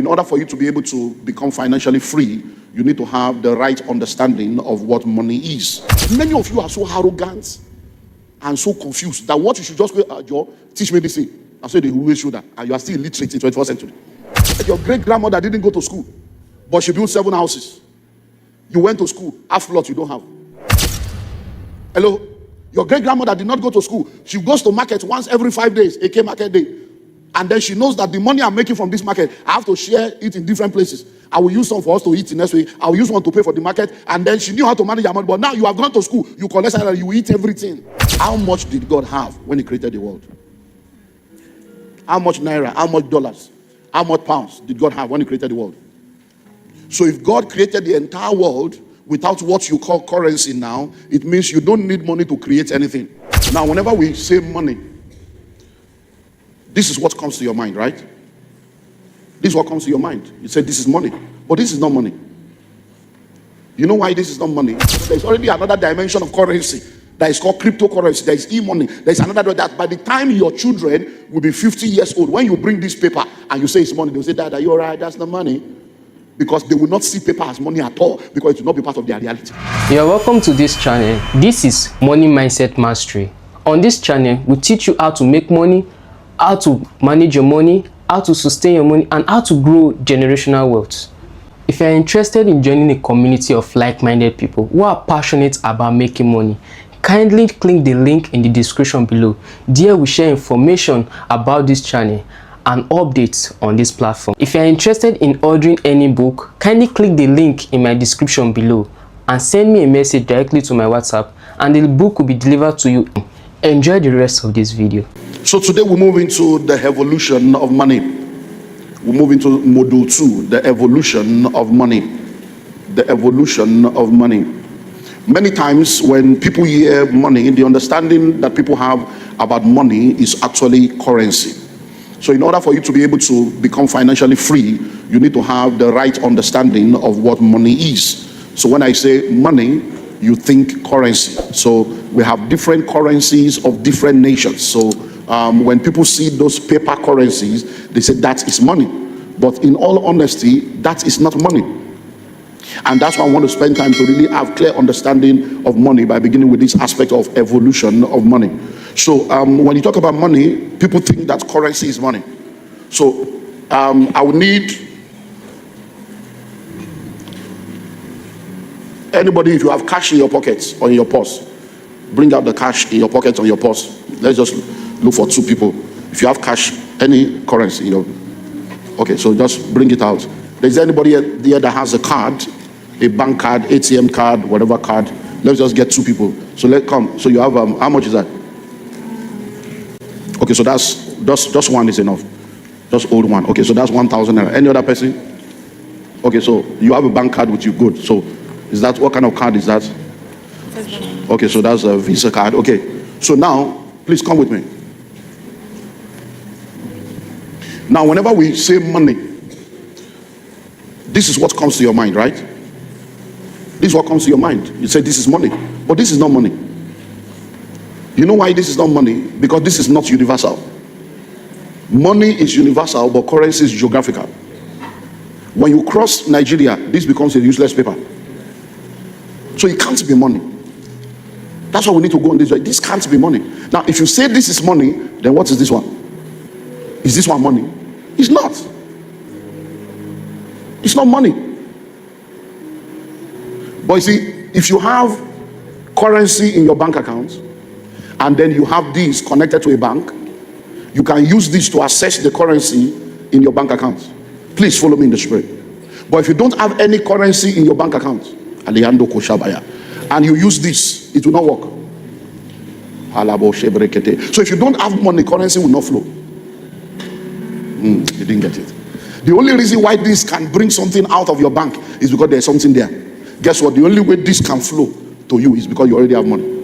In order for you to be able to become financially free, you need to have the right understanding of what money is. Many of you are so arrogant and so confused that what you should just go, Joe, teach me this thing. I said they always show that, and you are still illiterate in 21st century. Your great grandmother didn't go to school, but she built 7 houses. You went to school, half lot you don't have. Hello? Your great grandmother did not go to school. She goes to market once every 5 days, AK market day. And then she knows that the money I'm making from this market, I have to share it in different places. I will use some for us to eat in next week. I will use one to pay for the market. And then she knew how to manage her money. But now you have gone to school, you collect salary, you eat everything. How much did God have when he created the world? How much naira, how much dollars, how much pounds did God have when he created the world? So if God created the entire world without what you call currency now, it means you don't need money to create anything. Now, whenever we say money, this is what comes to your mind, right? This is what comes to your mind. You say this is money, but this is not money. You know why this is not money? There's already another dimension of currency that is called cryptocurrency. There is e-money. There's another that by the time your children will be 50 years old, when you bring this paper and you say it's money, they'll say, Dad, are you all right? That's not money. Because they will not see paper as money at all, because it will not be part of their reality. You're welcome to this channel. This is Money Mindset Mastery. On this channel, we teach you how to make money, how to manage your money, how to sustain your money, and how to grow generational wealth. If you're interested in joining a community of like-minded people who are passionate about making money, kindly click the link in the description below. There we share information about this channel and updates on this platform. If you're interested in ordering any book, kindly click the link in my description below and send me a message directly to my WhatsApp, and the book will be delivered to you. Enjoy the rest of this video. So today we move into the evolution of money. We move into module 2, the evolution of money. The evolution of money. Many times when people hear money, the understanding that people have about money is actually currency. So in order for you to be able to become financially free, you need to have the right understanding of what money is. So when I say money, you think currency. So we have different currencies of different nations. So when people see those paper currencies, they say that is money. But in all honesty, that is not money. And that's why I want to spend time to really have clear understanding of money by beginning with this aspect of evolution of money. So when you talk about money, people think that currency is money. So I would need anybody, if you have cash in your pockets or in your purse, bring out the cash in your pockets or your purse. Let's just look for 2 people. If you have cash, any currency, okay, so just bring it out. Is there anybody there that has a card, a bank card, ATM card, whatever card? Let's just get 2 people. So let's come. So you have, how much is that? Okay, so that's just one is enough. Just old one. Okay, so that's 1,000 naira. Any other person? Okay, so you have a bank card with you. Good. So is that, what kind of card is that? Okay, so that's a Visa card. Okay, so now please come with me. Now, whenever we say money, this is what comes to your mind, right? This is what comes to your mind. You say this is money, but this is not money. You know why this is not money? Because this is not universal. Money is universal, but currency is geographical. When you cross Nigeria, this becomes a useless paper. So it can't be money. That's why we need to go on this way. This can't be money. Now, if you say this is money, then what is this one? Is this one money? It's not. It's not money. But you see, if you have currency in your bank account, and then you have this connected to a bank, you can use this to access the currency in your bank account. Please follow me in the spirit. But if you don't have any currency in your bank account, and you use this, it will not work. So if you don't have money, currency will not flow. You didn't get it. The only reason why this can bring something out of your bank is because there's something there. Guess what? The only way this can flow to you is because you already have money.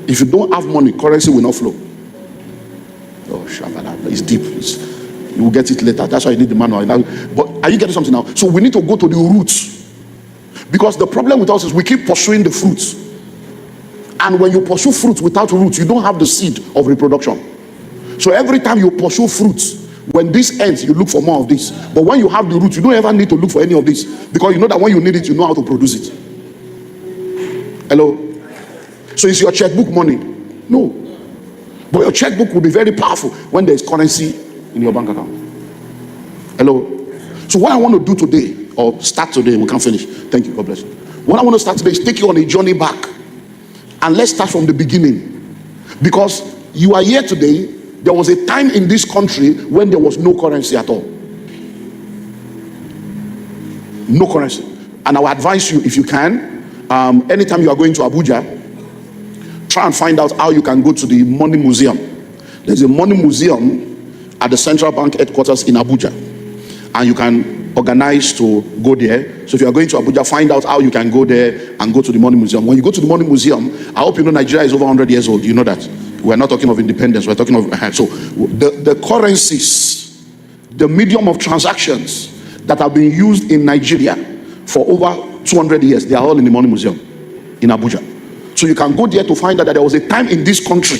If you don't have money, currency will not flow. Oh, Shabbat, it's deep. You will get it later. That's why you need the manual. But are you getting something now? So we need to go to the roots. Because the problem with us is we keep pursuing the fruits. And when you pursue fruits without roots, you don't have the seed of reproduction. So every time you pursue fruits When this ends, you look for more of this. But when you have the root, you don't ever need to look for any of this, because you know that when you need it, you know how to produce it. Hello? So is your checkbook money? No. But your checkbook will be very powerful when there is currency in your bank account. Hello? So what I want to do today, or start today, we can finish. Thank you, God bless you. What I want to start today is take you on a journey back. And let's start from the beginning. Because you are here today, there was a time in this country when there was no currency at all. No currency. And I will advise you, if you can, anytime you are going to Abuja, try and find out how you can go to the Money Museum. There's a Money Museum at the Central Bank headquarters in Abuja. And you can organize to go there. So if you are going to Abuja, find out how you can go there and go to the Money Museum. When you go to the Money Museum, I hope you know Nigeria is over 100 years old. You know that. We're not talking of independence. We're talking of... So the currencies, the medium of transactions that have been used in Nigeria for over 200 years, they are all in the Money Museum in Abuja. So you can go there to find out that there was a time in this country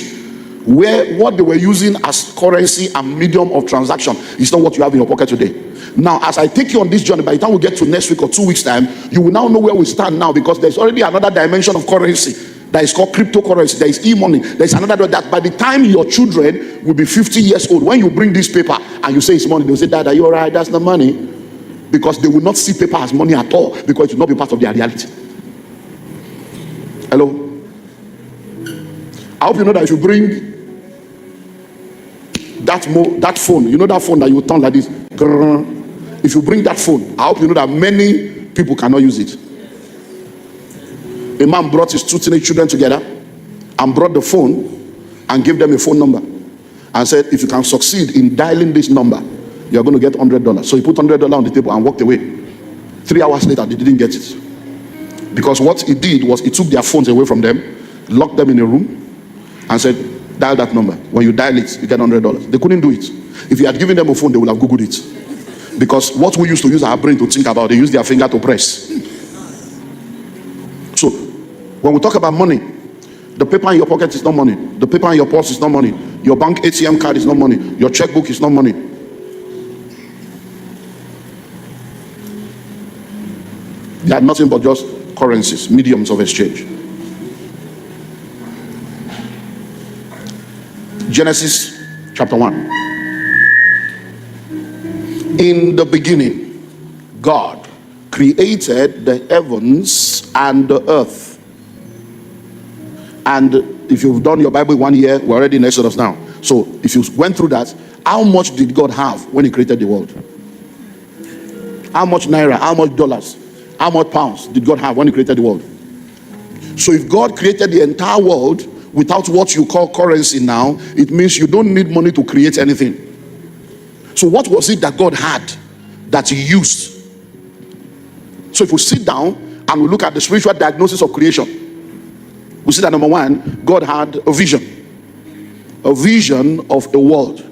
where what they were using as currency and medium of transaction is not what you have in your pocket today. Now, as I take you on this journey, by the time we get to next week or 2 weeks' time, you will now know where we stand now, because there's already another dimension of currency that is called cryptocurrency. There is e-money. There is another that by the time your children will be 50 years old, when you bring this paper and you say it's money, they'll say, Dad, are you all right? That's not money. Because they will not see paper as money at all, because it will not be part of their reality. Hello? I hope you know that if you bring that phone, you know that phone that you turn like this, if you bring that phone, I hope you know that many people cannot use it. A man brought his 2 teenage children together and brought the phone and gave them a phone number and said, if you can succeed in dialing this number, you're going to get $100. So he put $100 on the table and walked away. 3 hours later, they didn't get it. Because what he did was he took their phones away from them, locked them in a room, and said, dial that number. When you dial it, you get $100. They couldn't do it. If he had given them a phone, they would have Googled it. Because what we used to use our brain to think about, they use their finger to press. So, when we talk about money, the paper in your pocket is not money. The paper in your purse is not money. Your bank ATM card is not money. Your checkbook is not money. They are nothing but just currencies, mediums of exchange. Genesis chapter 1. In the beginning, God created the heavens and the earth. And if you've done your Bible 1 year, we're already in Exodus now. So if you went through that, how much did God have when he created the world? How much naira, how much dollars, how much pounds did God have when he created the world? So if God created the entire world without what you call currency now, it means you don't need money to create anything. So what was it that God had that he used? So if we sit down and we look at the spiritual diagnosis of creation, we see that number one, God had a vision of the world.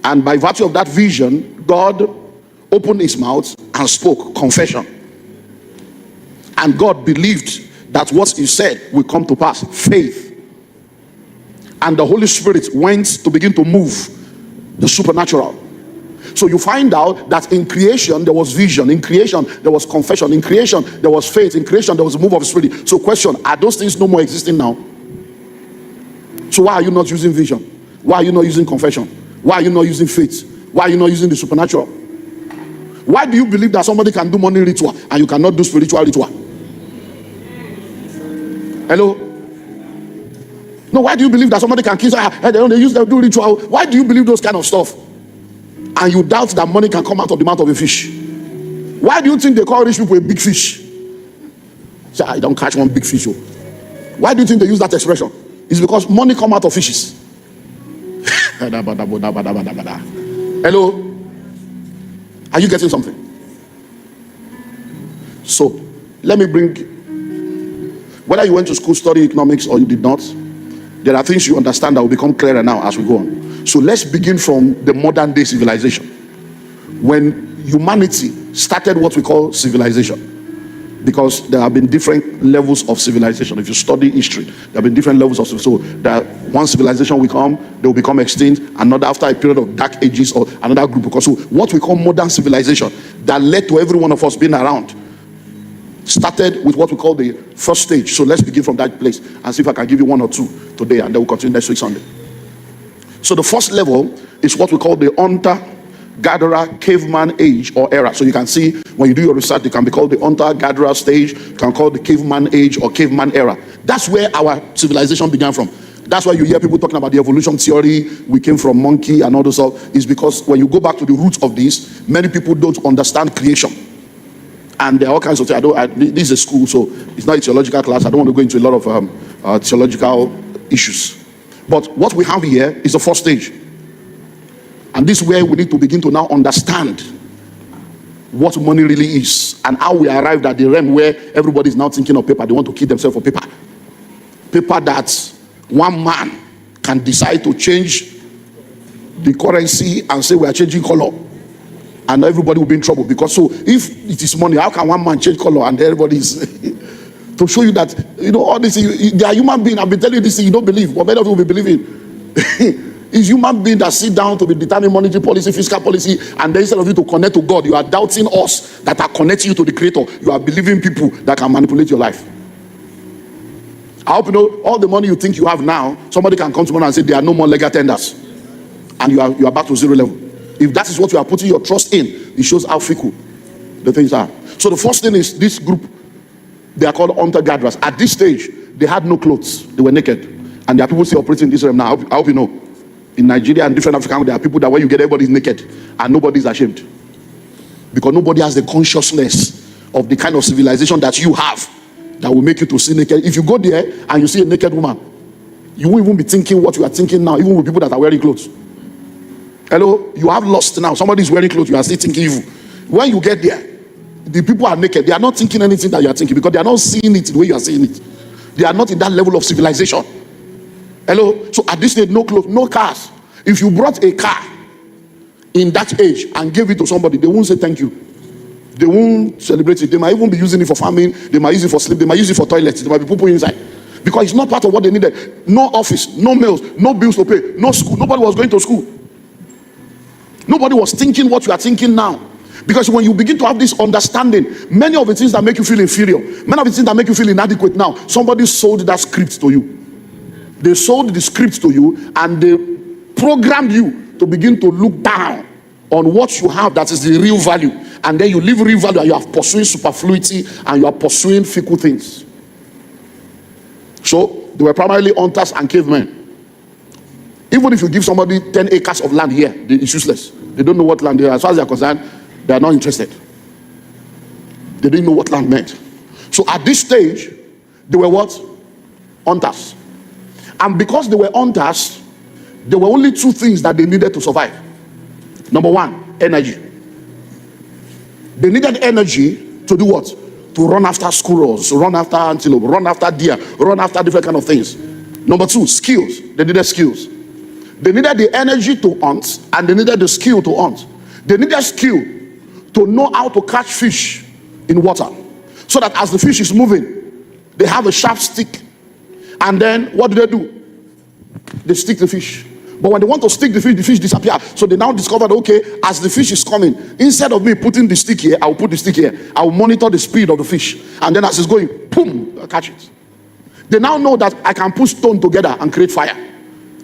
And by virtue of that vision, God opened his mouth and spoke confession. And God believed that what he said will come to pass, faith. And the Holy Spirit went to begin to move the supernatural. So you find out that in creation there was vision, in creation there was confession, in creation there was faith, in creation there was a move of the Spirit. So question, are those things no more existing now? So why are you not using vision? Why are you not using confession? Why are you not using faith? Why are you not using the supernatural? Why do you believe that somebody can do money ritual and you cannot do spiritual ritual? Hello? No, why do you believe that somebody can kiss they do ritual? Why do you believe those kind of stuff? And you doubt that money can come out of the mouth of a fish? Why do you think they call rich people a big fish? Say, I don't catch one big fish. Oh. Why do you think they use that expression? It's because money come out of fishes. Hello? Are you getting something? So, let me bring, whether you went to school study economics or you did not, there are things you understand that will become clearer now as we go on. So let's begin from the modern day civilization. When humanity started what we call civilization, Because there have been different levels of civilization. If you study history, there have been different levels of civilization. So that one civilization will come, they will become extinct, another after a period of dark ages, or another group. Because so what we call modern civilization that led to every one of us being around started with what we call the first stage. So let's begin from that place and see if I can give you one or two today, and then we'll continue next week Sunday. So the first level is what we call the hunter-gatherer caveman age or era. So you can see when you do your research, it can be called the hunter-gatherer stage, you can call it the caveman age or caveman era. That's where our civilization began from. That's why you hear people talking about the evolution theory, we came from monkey and all those stuff. Is because when you go back to the roots of this, many people don't understand creation. And there are all kinds of things. This is a school, so it's not a theological class. I don't want to go into a lot of theological issues. But what we have here is the first stage. And this is where we need to begin to now understand what money really is and how we arrived at the realm where everybody is now thinking of paper. They want to kill themselves for paper. Paper that one man can decide to change the currency and say we are changing color. And everybody will be in trouble. Because so if it is money, how can one man change color and everybody is... to show you that, all this, they are human beings. I've been telling you this thing, you don't believe, but many of you will be believing. It's human beings that sit down to be determining monetary policy, fiscal policy, and then instead of you to connect to God, you are doubting us that are connecting you to the Creator. You are believing people that can manipulate your life. I hope you know all the money you think you have now, somebody can come tomorrow and say there are no more legal tenders. And you are back to zero level. If that is what you are putting your trust in, it shows how fickle the things are. So the first thing is this group, they are called hunter-gatherers. At this stage, they had no clothes. They were naked. And there are people still operating in this realm now. I hope you know. In Nigeria and different African, there are people that when you get everybody's naked and nobody's ashamed. Because nobody has the consciousness of the kind of civilization that you have that will make you to see naked. If you go there and you see a naked woman, you won't even be thinking what you are thinking now, even with people that are wearing clothes. Hello? You have lost now. Somebody is wearing clothes, you are still thinking evil. When you get there, the people are naked. They are not thinking anything that you are thinking because they are not seeing it the way you are seeing it. They are not in that level of civilization. Hello? So at this stage, no clothes, no cars. If you brought a car in that age and gave it to somebody, they won't say thank you. They won't celebrate it. They might even be using it for farming. They might use it for sleep. They might use it for toilets. There might be people inside. Because it's not part of what they needed. No office, no mails, no bills to pay, no school. Nobody was going to school. Nobody was thinking what you are thinking now. Because when you begin to have this understanding, many of the things that make you feel inferior, many of the things that make you feel inadequate now, somebody sold that script to you. They sold the script to you and they programmed you to begin to look down on what you have that is the real value. And then you leave real value and you are pursuing superfluity and you are pursuing fickle things. So they were primarily hunters and cavemen. Even if you give somebody 10 acres of land here, it's useless. They don't know what land is. As far as they are concerned, they are not interested. They didn't know what land meant. So at this stage, they were what? Hunters. And because they were hunters, there were only two things that they needed to survive. Number one, energy. They needed energy to do what? To run after squirrels, run after antelope, run after deer, run after different kind of things. Number two, skills. They needed skills. They needed the energy to hunt and they needed the skill to hunt. They needed skill to know how to catch fish in water. So that as the fish is moving, they have a sharp stick. And then what do? They stick the fish. But when they want to stick the fish disappears. So they now discovered, okay, as the fish is coming, instead of me putting the stick here, I'll put the stick here. I'll monitor the speed of the fish. And then as it's going, boom, I'll catch it. They now know that I can put stone together and create fire.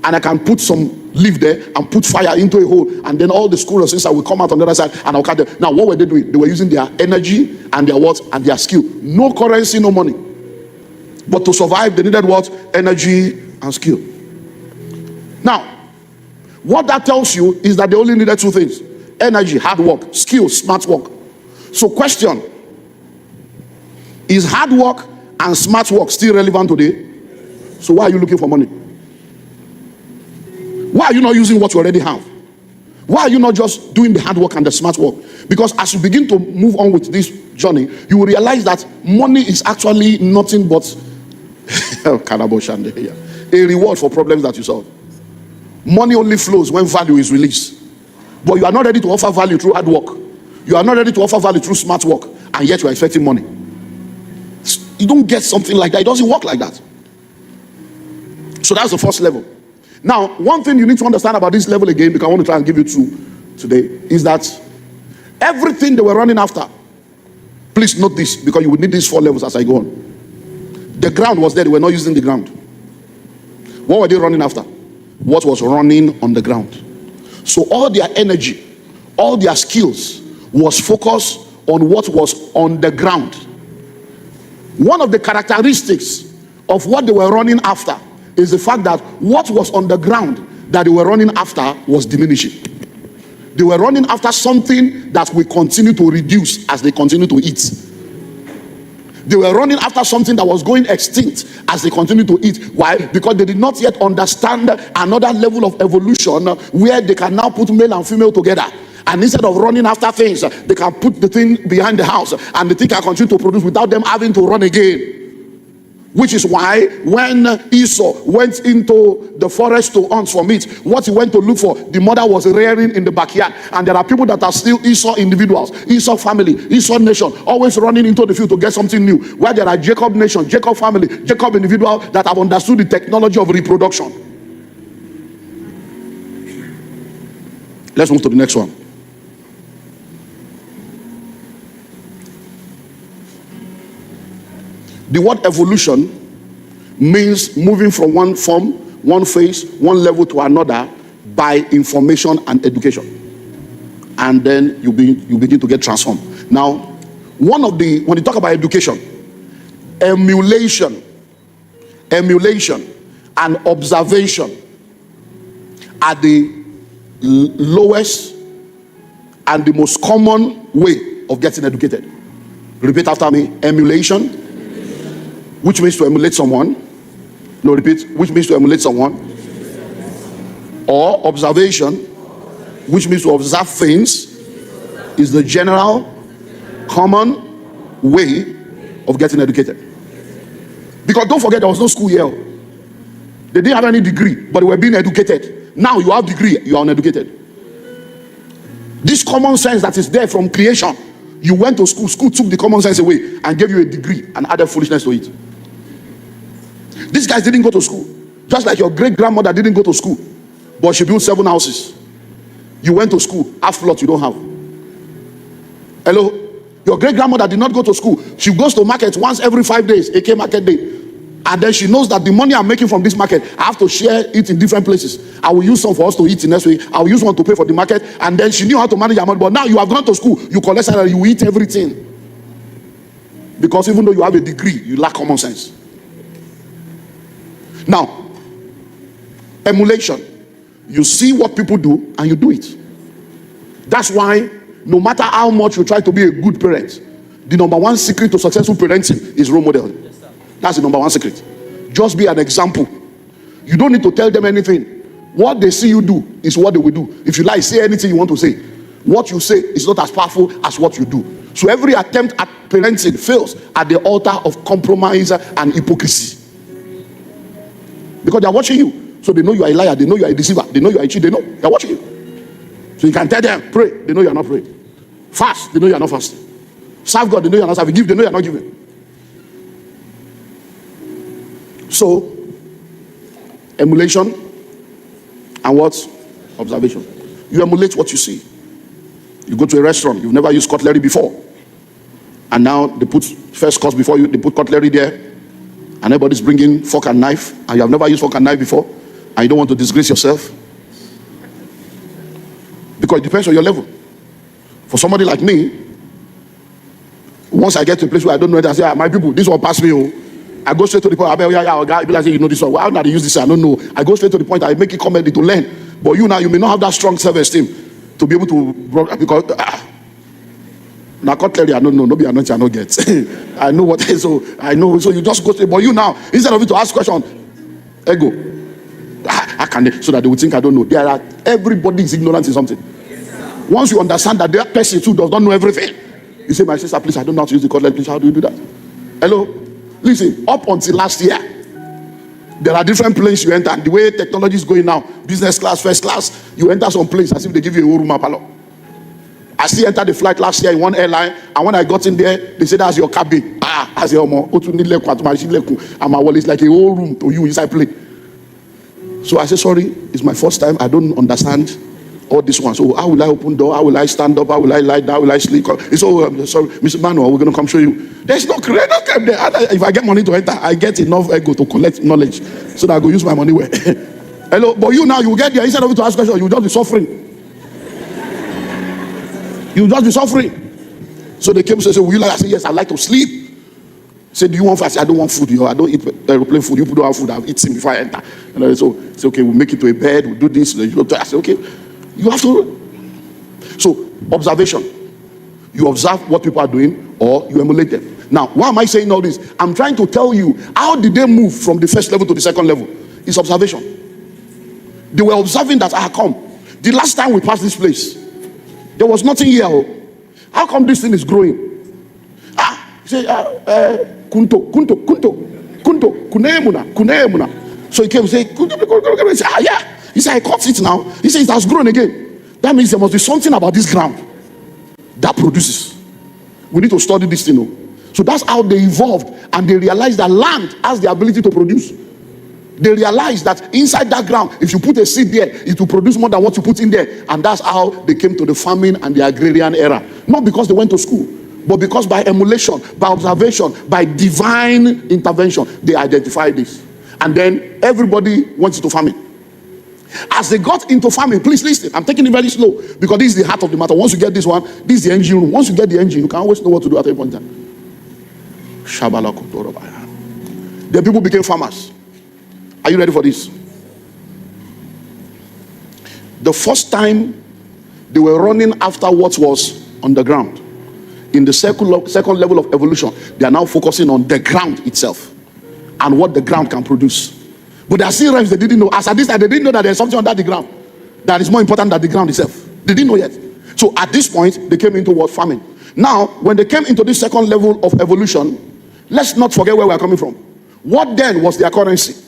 And I can put some leaf there and put fire into a hole. And then all the squirrels inside will come out on the other side and I'll catch them. Now, what were they doing? They were using their energy and their what? And their skill. No currency, no money. But to survive, they needed what? Energy and skill. Now, what that tells you is that they only needed two things. Energy, hard work, skill, smart work. So question, is hard work and smart work still relevant today? So why are you looking for money? Why are you not using what you already have? Why are you not just doing the hard work and the smart work? Because as you begin to move on with this journey, you will realize that money is actually nothing but a reward for problems that you solve. Money only flows when value is released. But you are not ready to offer value through hard work. You are not ready to offer value through smart work. And yet you are expecting money. You don't get something like that. It doesn't work like that. So that's the first level. Now, one thing you need to understand about this level again, because I want to try and give you two today, is that everything they were running after, please note this, because you will need these 4 levels as I go on. The ground was there. They were not using the ground. What were they running after? What was running on the ground. So all their energy, all their skills was focused on what was on the ground. One of the characteristics of what they were running after is the fact that what was on the ground that they were running after was diminishing. They were running after something that will continue to reduce as they continue to eat. They were running after something that was going extinct as they continue to eat. Why? Because they did not yet understand another level of evolution where they can now put male and female together. And instead of running after things, they can put the thing behind the house and the thing can continue to produce without them having to run again. Which is why when Esau went into the forest to hunt for meat, what he went to look for, the mother was rearing in the backyard. And there are people that are still Esau individuals, Esau family, Esau nation, always running into the field to get something new. Where there are Jacob nation, Jacob family, Jacob individual that have understood the technology of reproduction. Let's move to the next one. The word evolution means moving from one form, one phase, one level to another by information and education. And then you begin to get transformed. Now, when you talk about education, emulation and observation are the lowest and the most common way of getting educated. Repeat after me. Emulation, which means to emulate someone. No, repeat. Which means to emulate someone. Or observation, which means to observe things, is the general, common way of getting educated. Because don't forget, there was no school here. They didn't have any degree, but they were being educated. Now you have degree, you are uneducated. This common sense that is there from creation, you went to school, school took the common sense away and gave you a degree and added foolishness to it. These guys didn't go to school. Just like your great-grandmother didn't go to school, but she built 7 houses. You went to school, half plot you don't have. Hello? Your great-grandmother did not go to school. She goes to market once every 5 days, AK market day. And then she knows that the money I'm making from this market, I have to share it in different places. I will use some for us to eat in next week. I will use one to pay for the market. And then she knew how to manage her money. But now you have gone to school, you collect salary, you eat everything. Because even though you have a degree, you lack common sense. Now, emulation. You see what people do and you do it. That's why no matter how much you try to be a good parent, the number one secret to successful parenting is role model. That's the number one secret. Just be an example. You don't need to tell them anything. What they see you do is what they will do. If you like, say anything you want to say. What you say is not as powerful as what you do. So every attempt at parenting fails at the altar of compromise and hypocrisy. Because they are watching you. So they know you are a liar. They know you are a deceiver. They know you are a cheat. They know they are watching you. So you can tell them, pray. They know you are not praying. Fast. They know you are not fasting. Serve God. They know you are not serving. Give. They know you are not giving. So, emulation and what? Observation. You emulate what you see. You go to a restaurant. You've never used cutlery before. And now they put first course before you. They put cutlery there. And everybody's bringing fork and knife, and you have never used fork and knife before, and you don't want to disgrace yourself. Because it depends on your level. For somebody like me, once I get to a place where I don't know it, I say, my people, this one pass me. Oh. I go straight to the point. I be like, you know this one. Well, how do they use this? I don't know. I go straight to the point. I make it comedy to learn. But you now, you may not have that strong self-esteem to be able to, because now cutlery, I don't know. Nobody anointing, I don't get. I know what is, so I know. So you just go straight. But you now, instead of you to ask question, ego. How can they? So that they would think I don't know. Everybody is ignorant in something. Once you understand that that person too does not know everything, you say, my sister, please, I don't know how to use the cutlery. Please, how do you do that? Hello? Listen, up until last year, there are different planes you enter. The way technology is going now, business class, first class, you enter some place as if they give you a whole room apalo. I still entered the flight last year in one airline, and when I got in there, they said, that's your cabin. I say, Omo, I'm it's like a whole room to you inside play. So I say, sorry, it's my first time. I don't understand all this one. So how will I open door? How will I stand up? How will I lie down? How will I sleep? It's all, sorry, Mr. Manuel, we're going to come show you. There's no credit. If I get money to enter, I get enough ego to collect knowledge so that I go use my money well. Hello, but you now, you get there, instead of you to ask questions, you just be suffering. You just be suffering. So they came to say, will you like? I said, yes, I like to sleep. Say, do you want food? I said, I don't want food. I don't eat aeroplane food. You don't have food. I've eaten before I enter. And so say, okay, we'll make it to a bed. We'll do this. I said, okay. You have to. So, observation. You observe what people are doing or you emulate them. Now, why am I saying all this? I'm trying to tell you, how did they move from the first level to the second level? It's observation. They were observing that I had come. The last time we passed this place, there was nothing here. How come this thing is growing? Say, kunto, kunemuna. So he came and said, kunto. Yeah. He said, I caught it now. He said, it has grown again. That means there must be something about this ground that produces. We need to study this thing. So that's how they evolved, and they realized that land has the ability to produce. They realized that inside that ground, if you put a seed there, it will produce more than what you put in there. And that's how they came to the farming and the agrarian era. Not because they went to school, but because by emulation, by observation, by divine intervention, they identified this. And then everybody went into farming. As they got into farming, please listen, I'm taking it very slow because this is the heart of the matter. Once you get this one, this is the engine room. Once you get the engine, you can always know what to do at any point in time. The people became farmers. Are you ready for this? The first time they were running after what was on the ground. In the second level of evolution, they are now focusing on the ground itself and what the ground can produce. But there are still realms they didn't know. As at this time, they didn't know that there's something under the ground that is more important than the ground itself. They didn't know yet. So at this point, they came into what? Farming. Now, when they came into this second level of evolution, let's not forget where we are coming from. What then was their currency?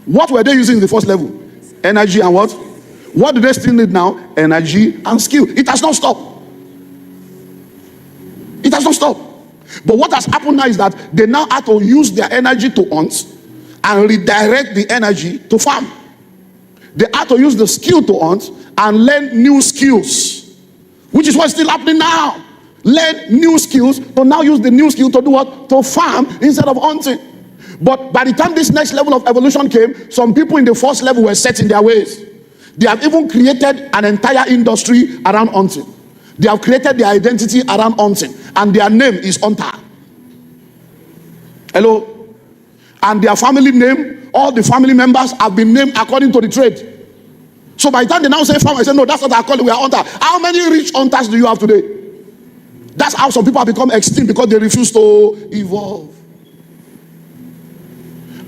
What were they using in the first level? Energy and what? What do they still need now? Energy and skill. It has not stopped. It has not stopped. But what has happened now is that they now have to use their energy to hunt and redirect the energy to farm. They have to use the skill to hunt and learn new skills, which is what's still happening now. Learn new skills to now use the new skill to do what? To farm instead of hunting. But by the time this next level of evolution came, some people in the first level were set in their ways. They have even created an entire industry around hunting. They have created their identity around hunting, and their name is Hunter. Hello? And their family name, all the family members have been named according to the trade. So by the time they now say farmer, I say, no, that's what I call it, we are hunter. How many rich hunters do you have today? That's how some people have become extinct, because they refuse to evolve.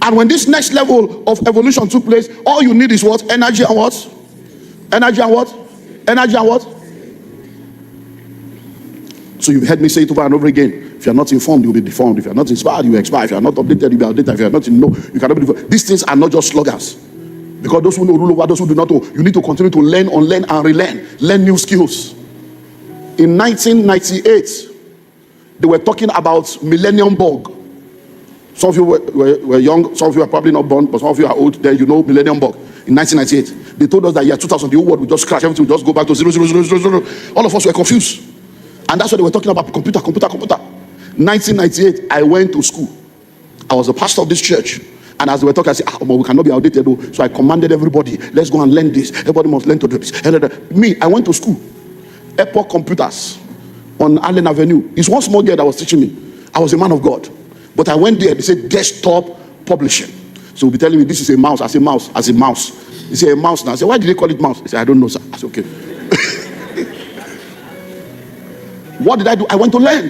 And when this next level of evolution took place, all you need is what? Energy and what? Energy and what? Energy and what? So you've heard me say it over and over again. If you're not informed, you'll be deformed. If you're not inspired, you expire. If you're not updated, you'll be outdated. If you're not in know, you cannot be deformed. These things are not just slogans. Because those who know rule over those who do not know. You need to continue to learn, unlearn, and relearn. Learn new skills. In 1998, they were talking about millennium bug. Some of you were young, some of you are probably not born, but some of you are old, then you know millennium bug. In 1998, they told us that year 2000, the whole world would just crash, everything would just go back to 0, 0, 0, 0, 0. All of us were confused. And that's what they were talking about, computer. 1998, I went to school. I was a pastor of this church. And as they were talking, I said, we cannot be outdated though. So I commanded everybody, let's go and learn this. Everybody must learn to do this. Me, I went to school. Epoch Computers on Allen Avenue. It's one small girl that was teaching me. I was a man of God. But I went there, they said desktop publishing. So he'll be telling me this is a mouse. I say mouse, as a mouse. He said a mouse now. I said, why did they call it mouse? He said, I don't know, sir. I said, okay. What did I do? I went to learn.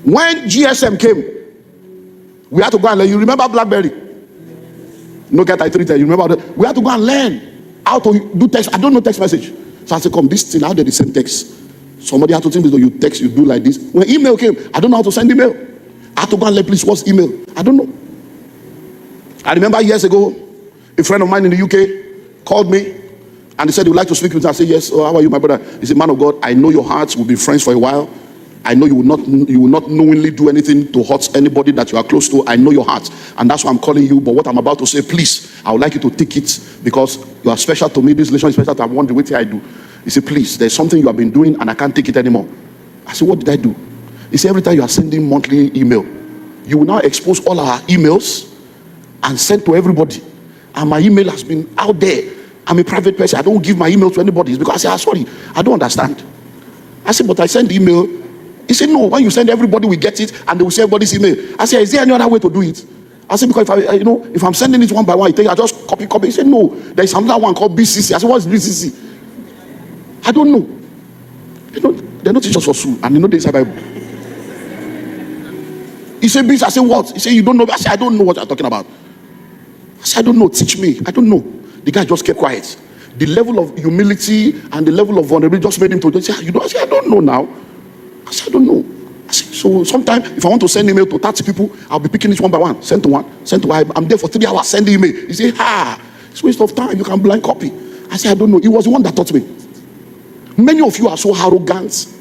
When GSM came, we had to go and learn. You remember BlackBerry? No get I treated. You remember that? We had to go and learn how to do text. I don't know text message. So I said, come, this thing, how did they send text? Somebody had to think, you text, you do like this. When email came, I don't know how to send email. I had to go and learn, please, what's email? I don't know. I remember years ago, a friend of mine in the UK called me and he said, he would like to speak with me. I said, yes. Oh, how are you, my brother? He said, man of God, I know your hearts. We'll be friends for a while. I know you will not knowingly do anything to hurt anybody that you are close to. I know your heart, and that's why I'm calling you. But what I'm about to say, please, I would like you to take it, because you are special to me. This relation is special to one the way I do. He said, please, there's something you have been doing and I can't take it anymore. I said, what did I do? He said, every time you are sending monthly email, you will now expose all our emails and send to everybody. And my email has been out there. I'm a private person. I don't give my email to anybody. It's because I said, sorry, I don't understand. I said, but I send email. He said, no, when you send, everybody will get it and they will see everybody's email. I said, is there any other way to do it? I said, because if I'm sending it one by one, I just copy. He said, no, there's another one called BCC. I said, what's BCC? I don't know. They're not teachers for school, and they know the inside Bible. He said, BCC. I said, what? He said, you don't know. I said, I don't know what you're talking about. I said, I don't know. Teach me. I don't know. The guy just kept quiet. The level of humility and the level of vulnerability just made him to say, I said, I don't know now. I said, I don't know. I said, so sometimes if I want to send email to 30 people, I'll be picking it one by one. Send to one, send to one. I'm there for 3 hours sending email. He said, it's a waste of time. You can blind copy. I said, I don't know. He was the one that taught me. Many of you are so arrogant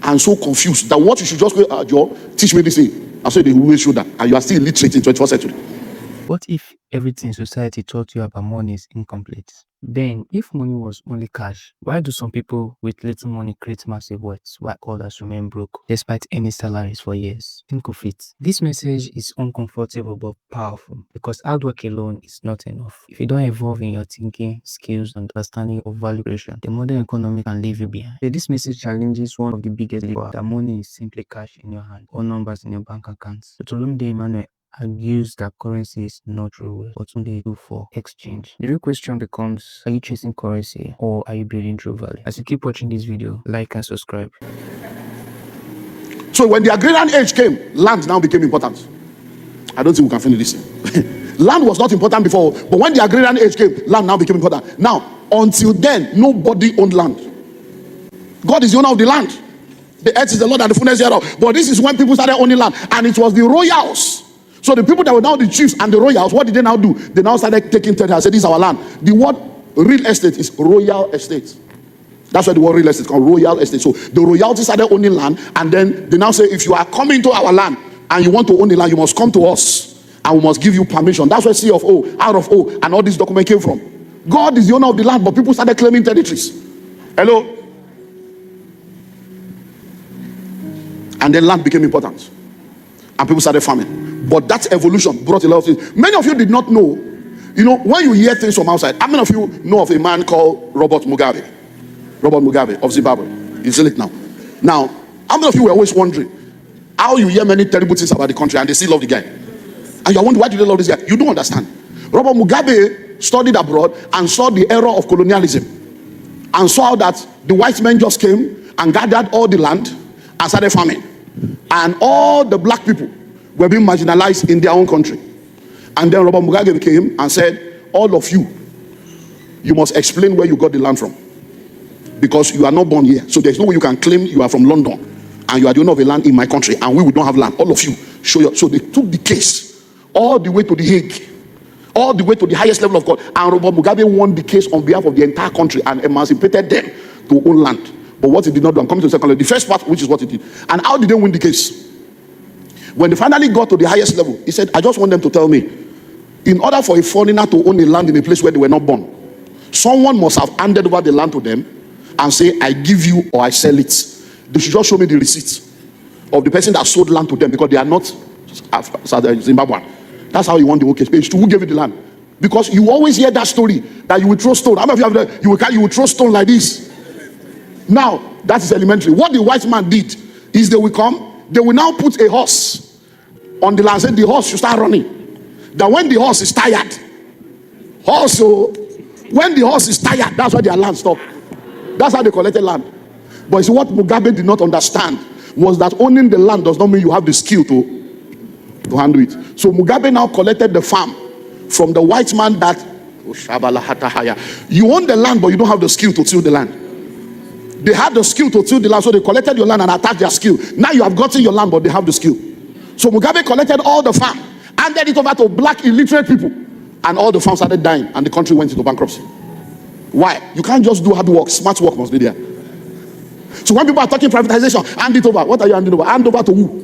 and so confused that what you should just go, Joe, teach me this thing. I said, they will show that. And you are still illiterate in 21st century. What if everything society taught you about money is incomplete? Then, if money was only cash, why do some people with little money create massive wealth while others remain broke despite any salaries for years? Think of it. This message is uncomfortable but powerful, because hard work alone is not enough. If you don't evolve in your thinking, skills, and understanding of value creation, the modern economy can leave you behind. So this message challenges one of the biggest beliefs, that money is simply cash in your hand or numbers in your bank accounts. So Olumide Emmanuel argues that currency is not true wealth, but only a tool for exchange. The real question becomes, are you chasing currency or are you building true value? As you keep watching this video, like and subscribe. So when the agrarian age came, land now became important. I don't think we can finish this. Land was not important before, but when the agrarian age came, land now became important. Now, until then, nobody owned land. God is the owner of the land. The earth is the Lord and the fullness thereof. But this is when people started owning land, and it was the royals. So the people that were now the chiefs and the royals, what did they now do? They now started taking territory and said, this is our land. The word real estate is royal estate. That's why the word real estate is called royal estate. So the royalty started owning land, and then they now say, if you are coming to our land and you want to own the land, you must come to us and we must give you permission. That's where C of O, R of O, and all this document came from. God is the owner of the land, but people started claiming territories. Hello? And then land became important, and people started farming. But that evolution brought a lot of things. Many of you did not know, when you hear things from outside. How many of you know of a man called Robert Mugabe? Robert Mugabe of Zimbabwe. He's in it now. Now, how many of you were always wondering how you hear many terrible things about the country and they still love the guy? And you're wondering, why do they love this guy? You don't understand. Robert Mugabe studied abroad and saw the era of colonialism and saw that the white men just came and gathered all the land and started farming. And all the black people were being marginalized in their own country. And then Robert Mugabe came and said, all of you must explain where you got the land from, because you are not born here. So there's no way you can claim you are from London and you are the owner of a land in my country and we don't have land. All of you show your. So they took the case all the way to the Hague, all the way to the highest level of court, and Robert Mugabe won the case on behalf of the entire country and emancipated them to own land. But what he did not do, I'm coming to the second level, the first part, which is what he did. And how did they win the case? When they finally got to the highest level, he said, I just want them to tell me, in order for a foreigner to own a land in a place where they were not born, someone must have handed over the land to them and say, I give you or I sell it. They should just show me the receipt of the person that sold land to them, because they are not Zimbabwean. That's how he won the whole case. Who gave you the land? Because you always hear that story that you will throw stone. How many of you have that? You will throw stone like this. Now, that is elementary. What the white man did is they will come. They will now put a horse on the land. Say the horse should start running. That when the horse is tired, when the horse is tired, that's why their land stopped. That's how they collected land. But you see, what Mugabe did not understand was that owning the land does not mean you have the skill to handle it. So Mugabe now collected the farm from the white man that you own the land, but you don't have the skill to till the land. They had the skill to till the land, so they collected your land and attached their skill. Now you have gotten your land, but they have the skill. So Mugabe collected all the farm, handed it over to black illiterate people, and all the farms started dying, and the country went into bankruptcy. Why? You can't just do hard work. Smart work must be there. So when people are talking privatization, hand it over. What are you handing over? Hand over to who?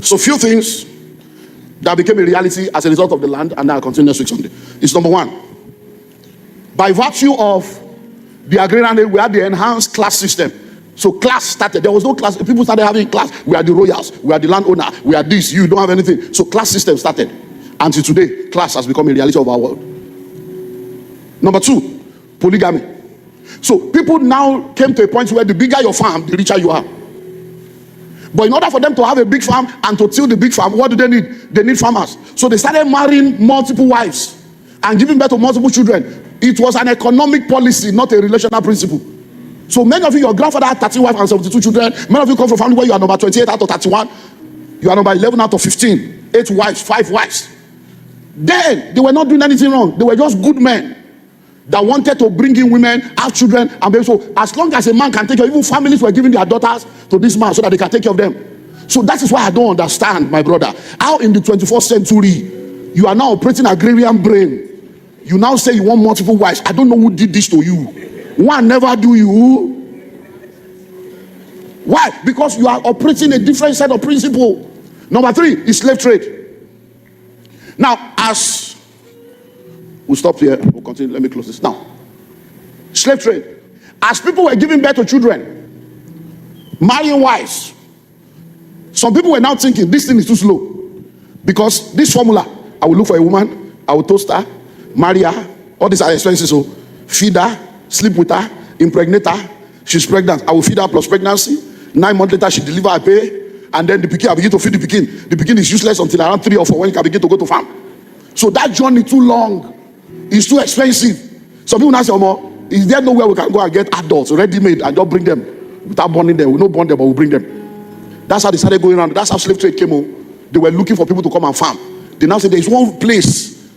So few things that became a reality as a result of the land, and I'll continue next week Sunday. It's number one. By virtue of the Agrarian Era, we had the enhanced class system. So class started. There was no class. People started having class. We are the royals. We are the landowner. We are this. You don't have anything. So class system started. Until today, class has become a reality of our world. Number two, polygamy. So people now came to a point where the bigger your farm, the richer you are. But in order for them to have a big farm and to till the big farm, what do they need? They need farmers. So they started marrying multiple wives and giving birth to multiple children. It was an economic policy, not a relational principle. So many of you, your grandfather had 13 wives and 72 children. Many of you come from a family where you are number 28 out of 31. You are number 11 out of 15. 8 wives, 5 wives. Then they were not doing anything wrong. They were just good men that wanted to bring in women, have children, and be so. As long as a man can take care, even families were giving their daughters to this man so that they can take care of them. So that is why I don't understand, my brother, how in the 21st century you are now operating agrarian brain. You now say you want multiple wives. I don't know who did this to you. One never do you. Why? Because you are operating a different set of principle. Number 3 is slave trade. Now, as we'll stop here, we'll continue. Let me close this now. Slave trade. As people were giving birth to children, marrying wives, some people were now thinking this thing is too slow. Because this formula, I will look for a woman, I will toast her, marry her, all these are expenses. So feed her, sleep with her, impregnate her. She's pregnant. I will feed her plus pregnancy. 9 months later, she deliver, I pay. And then the pikin, I begin to feed the pikin. The pikin is useless until around 3 or 4 when you can begin to go to farm. So that journey too long. It's too expensive. Some people now say, Omo, is there nowhere we can go and get adults ready-made and just bring them without burning them? We don't burn them, but we'll bring them. That's how they started going around. That's how slave trade came on. They were looking for people to come and farm. They now say there's one place.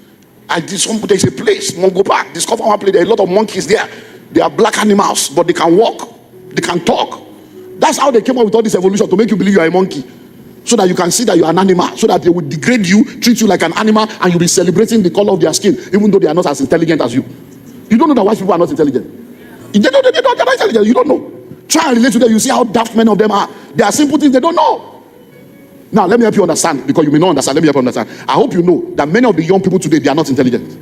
There's a place, Mongo Park. Discover one place. There are a lot of monkeys there. They are black animals, but they can walk. They can talk. That's how they came up with all this evolution, to make you believe you are a monkey. So that you can see that you are an animal. So that they will degrade you, treat you like an animal, and you'll be celebrating the color of their skin, even though they are not as intelligent as you. You don't know that white people are not intelligent. They're not intelligent. You don't know. Try and relate to them. You see how daft many of them are. They are simple things they don't know. Now, let me help you understand, because you may not understand. Let me help you understand. I hope you know that many of the young people today, they are not intelligent.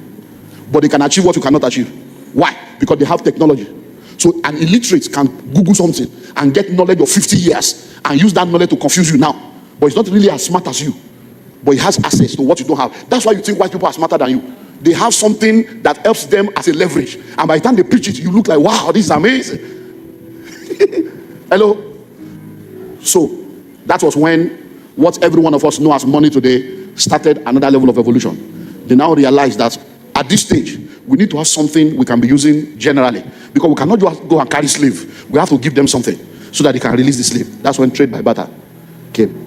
But they can achieve what you cannot achieve. Why? Because they have technology. So an illiterate can Google something and get knowledge of 50 years and use that knowledge to confuse you now. But he's not really as smart as you. But he has access to what you don't have. That's why you think white people are smarter than you. They have something that helps them as a leverage. And by the time they preach it, you look like, wow, this is amazing. Hello? So that was when what every one of us know as money today started another level of evolution. They now realize that at this stage, we need to have something we can be using generally. Because we cannot just go and carry slave. We have to give them something so that they can release the slave. That's when trade by barter came.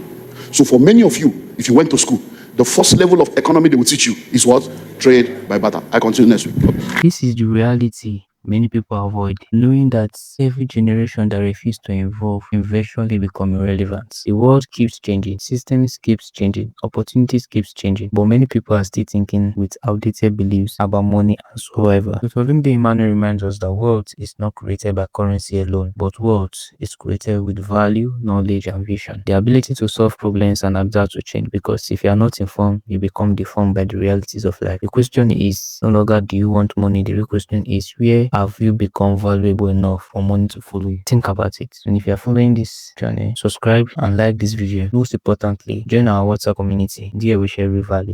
So for many of you, if you went to school, the first level of economy they will teach you is what? Trade by barter. I continue next week. This is the reality many people avoid, knowing that every generation that refuses to evolve eventually become irrelevant. The world keeps changing, systems keeps changing, opportunities keeps changing, but many people are still thinking with outdated beliefs about money and survival. Olumide Emmanuel reminds us that wealth is not created by currency alone, but wealth is created with value, knowledge, and vision. The ability to solve problems and adapt to change, because if you are not informed, you become deformed by the realities of life. The question is no longer do you want money, the real question is where have you become valuable enough for money to follow you? Think about it. And if you are following this journey, subscribe and like this video. Most importantly, join our WhatsApp community. There we share real value.